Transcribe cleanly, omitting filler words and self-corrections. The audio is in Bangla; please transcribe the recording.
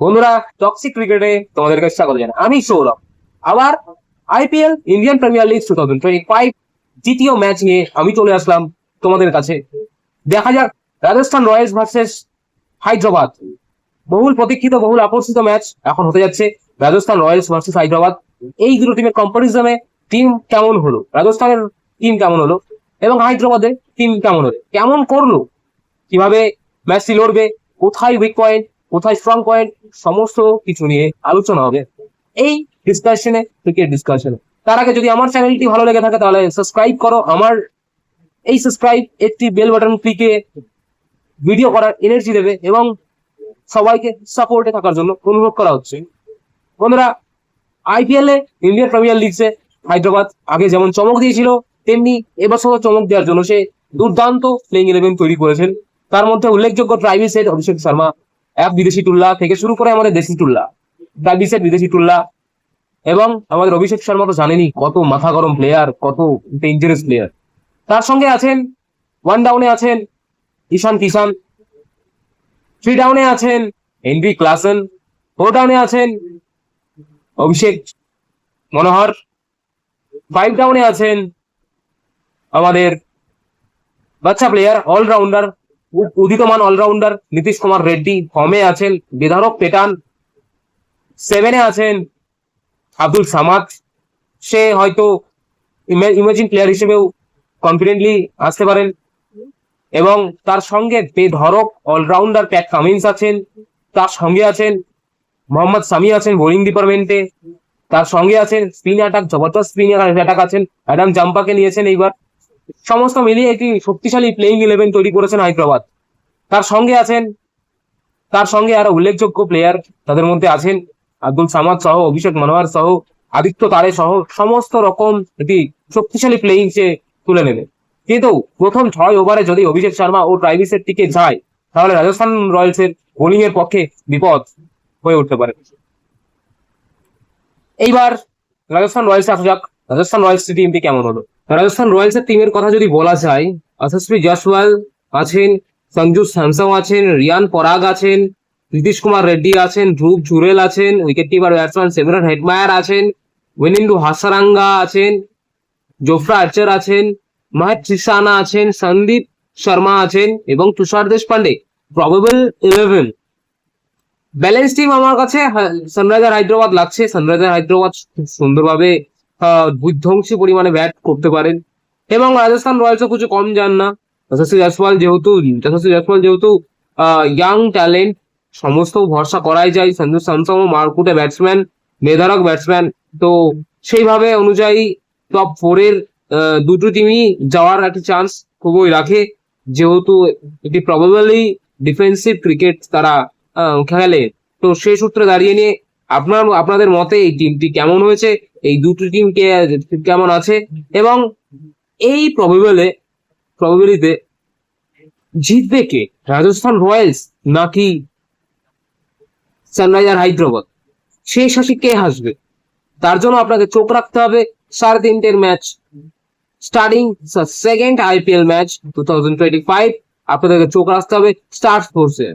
বন্ধুরা, টক্সিক ক্রিকেটে তোমাদেরকে স্বাগত জানাই। আমি সৌরভ। আবার আইপিএল ইন্ডিয়ান প্রিমিয়ার লিগ 2025 দ্বিতীয় ম্যাচ নিয়ে আমি চলে আসলাম তোমাদের কাছে। দেখা যাক রাজস্থান রয়্যালস ভার্সেস হায়দ্রাবাদ। বহুল প্রতীক্ষিত, বহুল আকর্ষিত ম্যাচ এখন হতে যাচ্ছে। রাজস্থান রয়্যালস ভার্সেস হায়দ্রাবাদ, এই দুটো টিমের কম্পারিজনে টিম কেমন হলো, রাজস্থানের টিম কেমন হলো এবং হায়দ্রাবাদের টিম কেমন হলো, কেমন করলো, কিভাবে ম্যাচটি লড়বে, কোথায় উইক পয়েন্ট, কোথায় স্ট্রং পয়েন্ট, সমস্ত কিছু নিয়ে আলোচনা হবে এই ডিসকাশনে, ক্রিকেট ডিসকাশনে। তার আগে যদি আমার চ্যানেলটি ভালো লেগে থাকে তাহলে সাবস্ক্রাইব করো। আমার এই সাবস্ক্রাইব একটি বেল বাটন ক্লিকে ভিডিও করার এনার্জি দেবে এবং সবাইকে সাপোর্টে থাকার জন্য অনুরোধ করা হচ্ছে। বন্ধুরা, আইপিএল এ ইন্ডিয়ান প্রিমিয়ার লিগসে হায়দ্রাবাদ আগে যেমন চমক দিয়েছিল, তেমনি এবছরও চমক দেওয়ার জন্য সে দুর্দান্ত প্লেইং 11 তৈরি করেছেন। তার মধ্যে উল্লেখযোগ্য ট্রাইভিস হেড, অভিষেক শর্মা, এক বিদেশি টুল্লা থেকে শুরু করে আমাদের দেশি টুল্লা, ট্রাইভিস হেড বিদেশি টুল্লা, এবং আমাদের অভিষেক শর্মা তো জানেনই কত মাথা গরম প্লেয়ার, কত ডেঞ্জারাস প্লেয়ার। তার সঙ্গে আছেন ওয়ান ডাউনে আছেন ঈশান কিষান, থ্রি ডাউনে আছেন হেনরি ক্লাসেন, ফোর ডাউনে আছেন অভিষেক মনোহর, ফাইভ ডাউনে আছেন আমাদের বাচ্চা প্লেয়ার অলরাউন্ডার, উদিতমান অলরাউন্ডার নীতিশ কুমার রেড্ডি, ফর্মে আছেন বিধারক পেটান, সেভেনে আছেন আব্দুল সামাদ। সে হয়তো ইমার্জিং প্লেয়ার হিসেবেও কনফিডেন্টলি আসতে পারেন। এবং তার সঙ্গে বেধরক অলরাউন্ডার প্যাট কামিন্স আছেন, তার সঙ্গে আছেন মোহাম্মদ সামি আছেন বোলিং ডিপার্টমেন্টে, তার সঙ্গে আছেন স্পিন অ্যাটাক, জবরদস্ত স্পিন অ্যাটাক আছেন, অ্যাডাম জাম্পাকে নিয়েছেন এইবার। সমস্ত মিলিয়ে একটি শক্তিশালী প্লেইং 11 তৈরি করেছেন হায়দ্রাবাদ। তার সঙ্গে আরো উল্লেখযোগ্য প্লেয়ার, তাদের মধ্যে আছেন আব্দুল সামাদ সহ, অভিষেক মনোহর সহ, আদিত্য তারে সহ, সমস্ত রকম একটি শক্তিশালী প্লেইং সে তুলে নেবে। কিন্তু প্রথম 6 ওভারে যদি অভিষেক শর্মা ও ট্রাইভিসের টিকে যায় তাহলে রাজস্থান রয়্যালসের বোলিং এর পক্ষে বিপদ হয়ে উঠতে পারে। এইবার রাজস্থান রয়্যালস আসা যাক। রাজস্থান রয়্যালস টিমটি কেমন হলো? রাজস্থান রয়্যালস এর টিমের কথা যদি বলা যায়, যশস্বী জয়সওয়াল আছেন, সঞ্জু স্যামসং আছেন, রিয়ান পরাগ আছেন, নীতিশ কুমার রেড্ডি আছেন, ধ্রুব জুরেল আছেন, উইকেট কিপার ব্যাটসম্যান সেভেরান হেডমায়ার আছেন, ওয়েনিন্দু হাসারাঙ্গা আছেন, জোফরা আর্চার আছেন, মহেশ সিসানা আছেন, সন্দীপ শর্মা আছেন এবং তুষার দেশপান্ডে। প্রবাবল 11 ব্যালেন্স টিম আমার কাছে সানরাইজার হায়দ্রাবাদ লাগছে। সানরাইজার হায়দ্রাবাদ খুব সুন্দরভাবে বিধ্বংসী পরিমাণে ব্যাট করতে পারেন এবং রাজস্থান রয়্যালসও কিছু কম যান না। যশস্বী জয়সওয়াল যেহেতু ইয়াং ট্যালেন্ট, সমস্ত ভরসা করাই যায়। সঞ্জু স্যামসং মারকুটে ব্যাটসম্যান, মেধারক ব্যাটসম্যান, তো সেইভাবে অনুযায়ী টপ 4 এর দুটো টিমই যাওয়ার একটা চান্স খুবই রাখে, যেহেতু একটি প্রবাবলি ডিফেন্সিভ ক্রিকেট তারা খেলে। তো সেই সূত্রে দাঁড়িয়ে নিয়ে আপনাদের মতে এই টিমটি কেমন হয়েছে, এই দুটো টিম কেমন আছে এবং এই প্রবাবিলিতে জিতবে কে, রাজস্থান রয়্যালস নাকি সানরাইজার হায়দ্রাবাদ, সেই শাসি কে হাসবে? তার জন্য আপনাকে চোখ রাখতে হবে 3:30 match, starting second IPL match 2025। আপনাদেরকে চোখ রাখতে হবে স্টার স্পোর্টস এ।